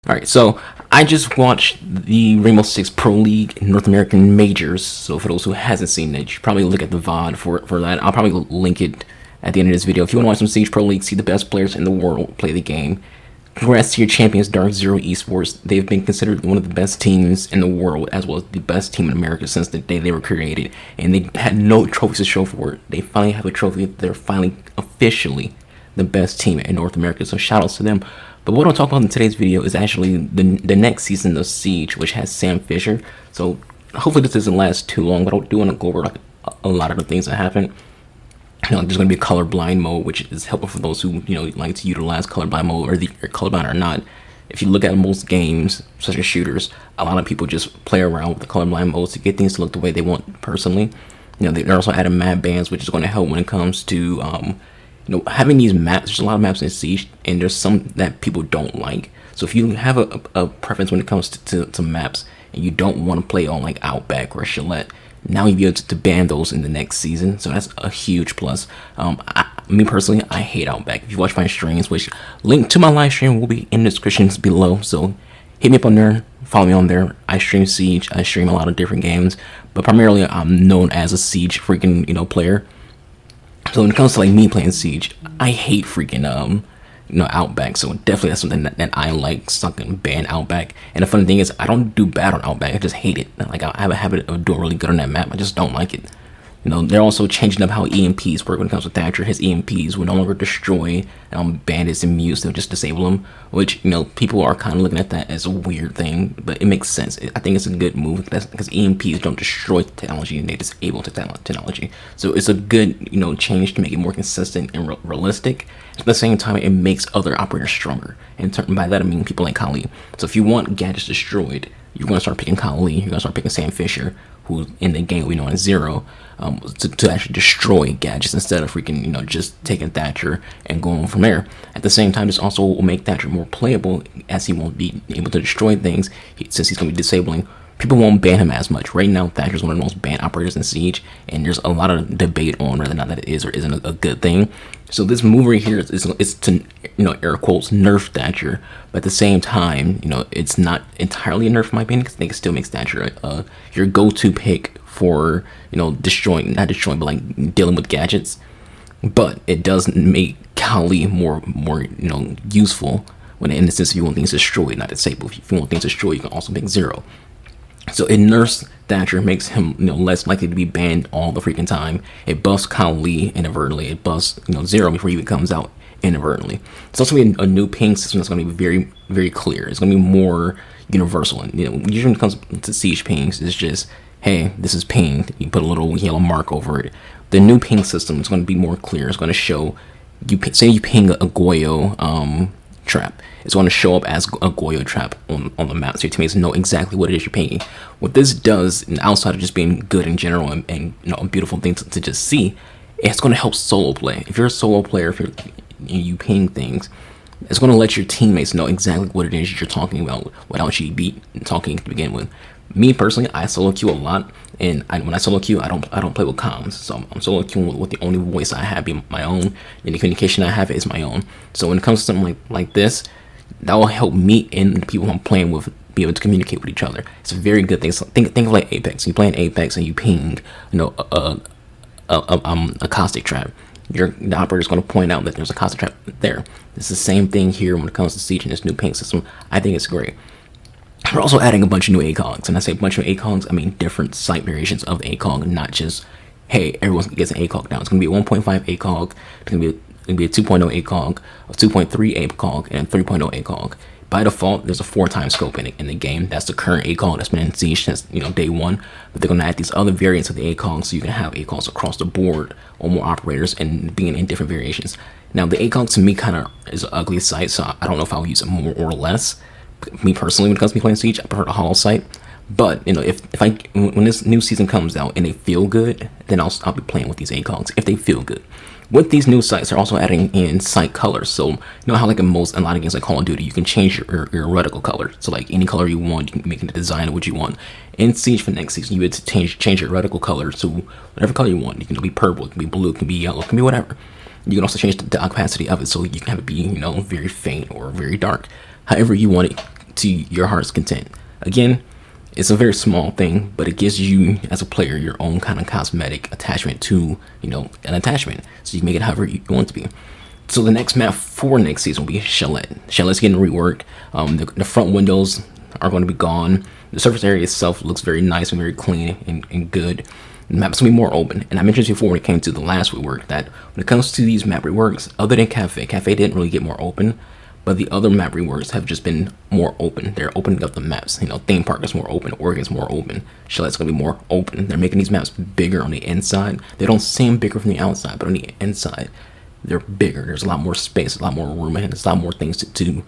All right, so I just watched the Rainbow Six Pro League North American Majors. So for those who hasn't seen it, you should probably look at the VOD for that. I'll probably link it at the end of this video. If you want to watch some Siege Pro League, see the best players in the world play the game. Congrats to your champions, Dark Zero Esports. They've been considered one of the best teams in the world, as well as the best team in America since the day they were created. And they had no trophies to show for it. They finally have a trophy. They're finally officially the best team in North America. So shout outs to them. But what I'll talk about in today's video is actually the next season of Siege, which has Sam Fisher. So hopefully this doesn't last too long, but I do want to go over like a lot of the things that happen. There's going to be a colorblind mode, which is helpful for those who like to utilize colorblind mode, or colorblind or not. If you look at most games, such as shooters, a lot of people just play around with the colorblind modes to get things to look the way they want personally. They're also adding map bans, which is going to help when it comes to having these maps. There's a lot of maps in Siege, and there's some that people don't like. So if you have a preference when it comes to maps, and you don't want to play on like Outback or Gillette, now you'll be able to ban those in the next season. So that's a huge plus. Me personally, I hate Outback. If you watch my streams, which link to my live stream will be in the descriptions below, so hit me up on there, follow me on there. I stream Siege, I stream a lot of different games, but primarily I'm known as a Siege freaking player. So when it comes to like me playing Siege, I hate freaking Outback. So definitely that's something that I like. Something ban Outback. And the funny thing is, I don't do bad on Outback. I just hate it. Like I have a habit of doing really good on that map. I just don't like it. They're also changing up how EMPs work when it comes to Thatcher. His EMPs will no longer destroy bandits and mutes. They'll just disable them, which people are kind of looking at that as a weird thing, but it makes sense. I think it's a good move because EMPs don't destroy technology and they disable technology. So it's a good change to make it more consistent and realistic. At the same time, it makes other operators stronger, and by that I mean people like Kali. So if you want gadgets destroyed, you're going to start picking Kali. You're going to start picking Sam Fisher, who in the game we know as Zero, to actually destroy gadgets instead of freaking just taking Thatcher and going from there. At the same time, this also will make Thatcher more playable, as he won't be able to destroy things since he's going to be disabling. People won't ban him as much. Right now, Thatcher's one of the most banned operators in Siege, and there's a lot of debate on whether or not that it is or isn't a good thing. So this move right here is to air quotes nerf Thatcher, but at the same time it's not entirely a nerf in my opinion, because I think it still makes Thatcher your go-to pick for not destroying but like dealing with gadgets. But it does make Kali more useful when in the sense if you want things destroyed, not disabled. If you want things destroyed, you can also pick Zero. So it nerfs Thatcher, makes him less likely to be banned all the freaking time. It buffs Kali inadvertently. It buffs Zero before he even comes out inadvertently. It's also going to be a new ping system that's going to be very, very clear. It's going to be more universal. And usually when it comes to Siege pings, it's just, hey, this is ping. You put a little yellow mark over it. The new ping system is going to be more clear. It's going to show say you ping a Goyo trap. It's going to show up as a Goyo trap on the map, so your teammates know exactly what it is you're pinging. What this does, and outside of just being good in general and a beautiful thing to just see, it's going to help solo play. If you're a solo player, if you ping things, it's going to let your teammates know exactly what it is you're talking about without you talking to begin with. Me personally, I solo queue a lot, and when I solo queue, I don't play with comms. So I'm solo queuing with the only voice I have being my own, and the communication I have is my own. So when it comes to something like this, that will help me and the people I'm playing with be able to communicate with each other. It's a very good thing. So think of like Apex. You play in Apex and you ping, a caustic trap. The operator is going to point out that there's a caustic trap there. It's the same thing here when it comes to Siege and this new ping system. I think it's great. We're also adding a bunch of new ACOGs, and I say a bunch of ACOGs, I mean different site variations of ACOG, not just, hey, everyone gets an ACOG now. It's going to be a 1.5 ACOG, it's going to be a 2.0 ACOG, a 2.3 ACOG, and a 3.0 ACOG. By default, there's a 4-time scope in the game. That's the current ACOG that's been in Siege since day one. But they're going to add these other variants of the ACOG, so you can have ACOGs across the board on more operators and being in different variations. Now, the ACOG to me kind of is an ugly site, so I don't know if I'll use it more or less. Me personally, when it comes to me playing Siege, I prefer the hollow site. But when this new season comes out and they feel good, then I'll be playing with these ACOGs if they feel good. With these new sites, they're also adding in site colors. So how like in a lot of games like Call of Duty, you can change your reticle color. So like any color you want, you can make the design of what you want. In Siege for next season, you get to change your reticle color to whatever color you want. It can be purple, it can be blue, it can be yellow, it can be whatever. You can also change the opacity of it, so you can have it be very faint or very dark, however you want it to your heart's content. Again, it's a very small thing, but it gives you as a player your own kind of cosmetic attachment to, an attachment. So you can make it however you want it to be. So the next map for next season will be Chalet. Chalet's getting reworked. The front windows are going to be gone. The surface area itself looks very nice and very clean and good. The map's going to be more open. And I mentioned before when it came to the last rework that when it comes to these map reworks, other than Cafe didn't really get more open. But the other map reworks have just been more open. They're opening up the maps. Theme Park is more open. Oregon's more open. Chalet's going to be more open. They're making these maps bigger on the inside. They don't seem bigger from the outside, but on the inside, they're bigger. There's a lot more space, a lot more room, and there's a lot more things to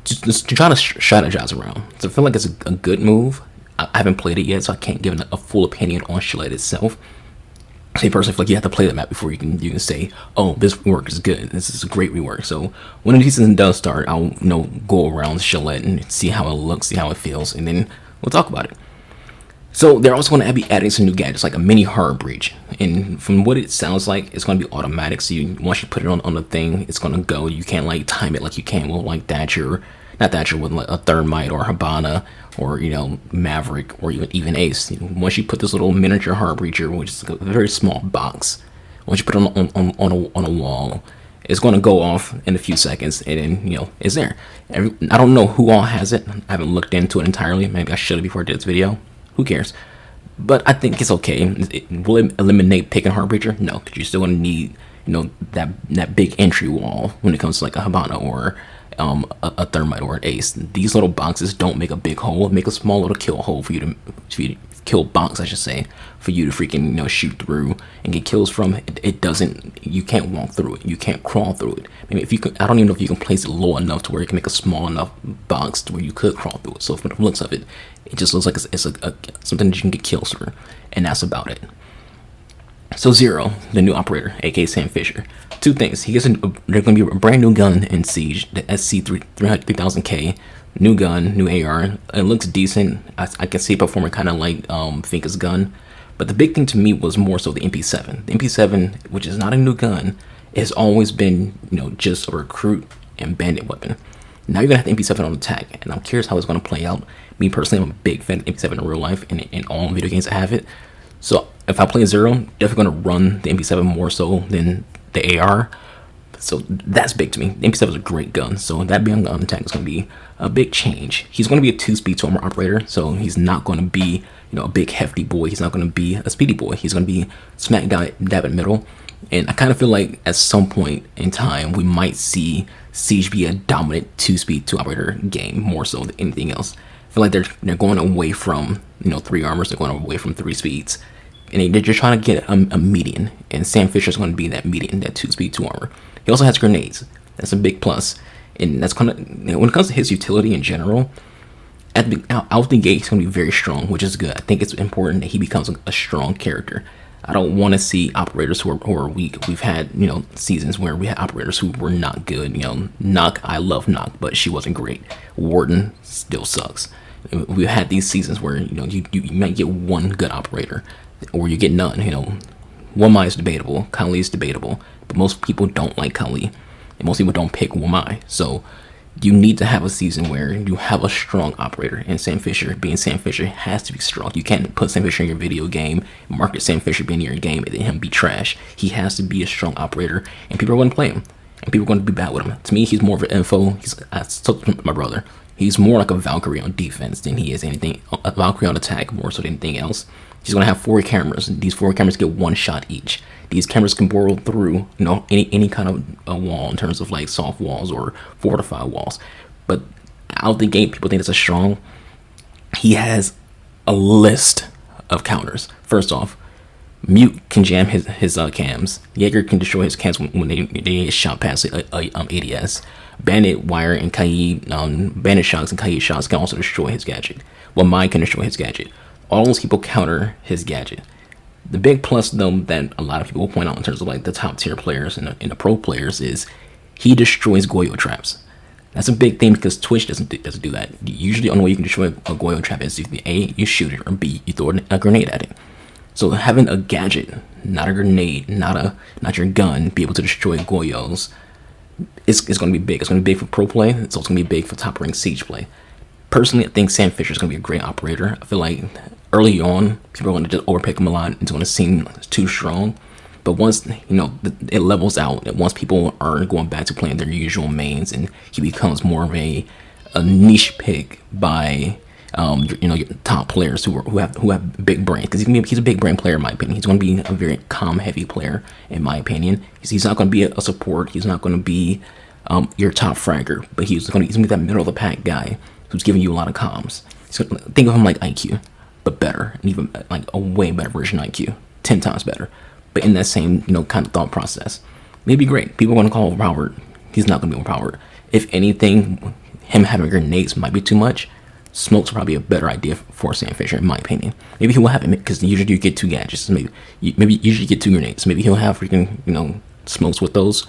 try to strategize around. So I feel like it's a good move. I haven't played it yet, so I can't give a full opinion on Chalet itself. I personally feel like you have to play the map before you can say, oh, this rework is good. This is a great rework. So when the season does start, I'll go around Chalet and see how it looks, see how it feels, and then we'll talk about it. So they're also going to be adding some new gadgets, like a mini hard breach. And from what it sounds like, it's going to be automatic. So once you put it on the thing, it's going to go. You can't time it like you can with not Thatcher with like a Thermite or Habana or Maverick or even Ace. Once you put this little miniature hard breacher, which is a very small box, once you put it on a wall, it's going to go off in a few seconds, and then it's there. I don't know who all has it. I haven't looked into it entirely. Maybe I should have before I did this video. Who cares? But I think it's okay. Will it eliminate picking hard breacher? No, because you're still going to need that big entry wall when it comes to like a Habana or a Thermite or an Ace. These little boxes don't make a big hole. Make a small little kill hole for you to kill box, I should say, for you to freaking shoot through and get kills from. It doesn't. You can't walk through it. You can't crawl through it. I mean, I don't even know if you can place it low enough to where it can make a small enough box to where you could crawl through it. So from the looks of it, it just looks like it's something that you can get kills through, and that's about it. So Zero, the new operator, aka Sam Fisher. Two things. There's going to be a brand new gun in Siege, the SC3000K. New gun, new AR. It looks decent. I can see it performing kind of like Finka's gun. But the big thing to me was more so the MP7. The MP7, which is not a new gun, has always been, just a recruit and bandit weapon. Now you're going to have the MP7 on attack, and I'm curious how it's going to play out. Me personally, I'm a big fan of MP7 in real life, and in all video games I have it. So if I play Zero, definitely going to run the MP7 more so than the AR. So that's big to me. The MP7 is a great gun, so that being on attack is going to be a big change. He's going to be a 2-speed 2-armor operator, so he's not going to be a big hefty boy. He's not going to be a speedy boy. He's going to be smack dab in middle. And I kind of feel like at some point in time we might see Siege be a dominant 2-speed 2-operator game more so than anything else. I feel like they're going away from 3 armors. They're going away from 3 speeds, and they're just trying to get a median. And Sam Fisher's going to be that median, that 2-speed 2-armor. He also has grenades. That's a big plus. And that's kind of, when it comes to his utility in general, out the gate, he's going to be very strong, which is good. I think it's important that he becomes a strong character. I don't want to see operators who are weak. We've had, seasons where we had operators who were not good. Nock, I love Nock, but she wasn't great. Warden still sucks. We've had these seasons where, you might get one good operator, or you get none. Womai is debatable. Kali is debatable. But most people don't like Kali, and most people don't pick Womai. So you need to have a season where you have a strong operator, and Sam Fisher, being Sam Fisher, has to be strong. You can't put Sam Fisher in your video game, market Sam Fisher being in your game, and then him be trash. He has to be a strong operator, and people are going to play him, and people are going to be bad with him. To me, he's more of an info. I told my brother, he's more like a Valkyrie on defense than he is anything. A Valkyrie on attack more so than anything else. He's going to have 4 cameras. These 4 cameras get 1 shot each. These cameras can burrow through, any kind of a wall in terms of like soft walls or fortified walls. But out the gate, people think it's a strong. He has a list of counters. First off, Mute can jam his cams. Jaeger can destroy his cams when they get shot past ADS. Bandit Wire and Kai, Bandit shots and Kai shots can also destroy his gadget. Well, mine can destroy his gadget. All those people counter his gadget. The big plus, though, that a lot of people will point out in terms of like the top tier players and the pro players is he destroys Goyo traps. That's a big thing because Twitch doesn't do that. Usually, the only way you can destroy a Goyo trap is either A, you shoot it, or B, you throw a grenade at it. So having a gadget, not a grenade, not your gun, be able to destroy Goyos, it's going to be big. It's going to be big for pro play. It's also going to be big for top ranked Siege play. Personally, I think Sam Fisher is going to be a great operator. I feel like early on, people are going to just overpick him a lot. It's going to seem too strong. But once, it levels out, and once people are going back to playing their usual mains, and he becomes more of a niche pick by your top players who have big brains, because he's a big brain player in my opinion. He's going to be a very comm heavy player in my opinion. He's not going to be a support. He's not going to be your top fragger, but he's going to be that middle of the pack guy who's giving you a lot of comms. So think of him like IQ, but better, and even like a way better version of IQ, 10 times better. But in that same kind of thought process, maybe great. People are going to call him overpowered. He's not going to be overpowered. If anything, him having grenades might be too much. Smokes are probably a better idea for Sam Fisher, in my opinion. Maybe he will have it, because usually you get 2 gadgets. Maybe usually you get 2 grenades. Maybe he'll have freaking smokes with those.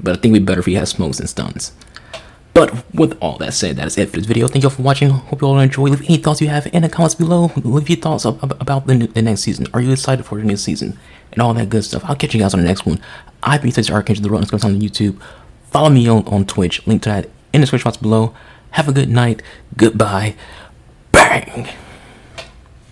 But I think it'd be better if he has smokes and stuns. But with all that said, that is it for this video. Thank you all for watching. Hope you all enjoy. Leave any thoughts you have in the comments below. Leave your thoughts about the next season. Are you excited for the new season? And all that good stuff. I'll catch you guys on the next one. I've been Archangel the Road on YouTube. Follow me on Twitch. Link to that in the description box below. Have a good night. Goodbye. Bang.